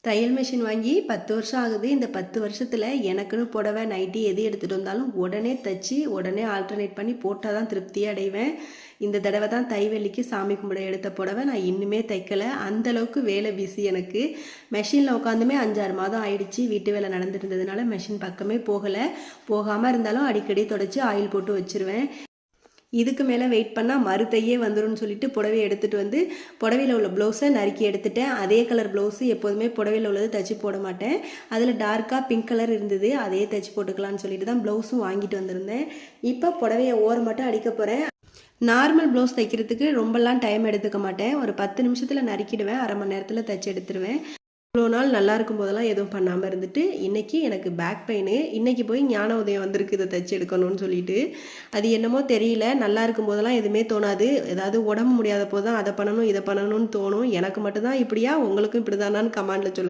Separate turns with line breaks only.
தையல் மிஷின் வாங்கி 10 வருஷம் ஆகுது. இந்த 10 வருஷத்துல எனக்குன்னு புடவை, நைட்டி எது எடுத்துட்டு வந்தாலும் உடனே தச்சு, உடனே ஆல்டர்னேட் பண்ணி போட்டா தான் திருப்தியே அடைவேன். இந்த தடவை தான் தைவெள்ளிக்கு சாமி கும்பிட எடுத்த புடவை நான் இன்னுமே தைக்கல. அந்த அளவுக்கு வேலை பிஸி எனக்கு. மெஷினில் உட்காந்துமே 5, 6 மாதம் ஆயிடுச்சு. வீட்டு வேலை நடந்துட்டு இருந்ததுனால மெஷின் பக்கமே போகலை. போகாமல் இருந்தாலும் அடிக்கடி தொடச்சி ஆயில் போட்டு வச்சிருவேன். இதுக்கு மேலே வெயிட் பண்ணால் மறுத்தையே வந்துடும் சொல்லிட்டு புடவையை எடுத்துகிட்டு வந்து புடவையில் உள்ள ப்ளவுஸை நறுக்கி எடுத்துட்டேன். அதே கலர் ப்ளவுஸு எப்போதுமே புடவையில் உள்ளது தைச்சி போட மாட்டேன். அதில் டார்க்காக பிங்க் கலர் இருந்தது, அதையே தைச்சி போட்டுக்கலான்னு சொல்லிட்டு தான் ப்ளவுஸும் வாங்கிட்டு வந்திருந்தேன். இப்போ புடவையை ஓரம் மட்டும் அடிக்க போகிறேன். நார்மல் ப்ளவுஸ் தைக்கிறதுக்கு ரொம்பலாம் டைம் எடுத்துக்க மாட்டேன். ஒரு 10 நிமிஷத்தில் நறுக்கிடுவேன், அரை மணி நேரத்தில் தைச்சி எடுத்துருவேன். இவ்வளோ நாள் நல்லா இருக்கும் போதெல்லாம் எதுவும் பண்ணாமல் இருந்துட்டு இன்றைக்கி எனக்கு பேக் பெயின். இன்றைக்கி போய் ஞான உதயம் வந்திருக்கு இதை தைச்சி எடுக்கணும்னு சொல்லிட்டு. அது என்னமோ தெரியல, நல்லா இருக்கும் போதெல்லாம் எதுவுமே தோணாது. ஏதாவது உடம்பு முடியாத போது தான் அதை பண்ணணும் இதை பண்ணணும்னு தோணும். எனக்கு மட்டும்தான் இப்படியா, உங்களுக்கும் இப்படி தானான்னு கமெண்டில் சொல்லுங்கள்.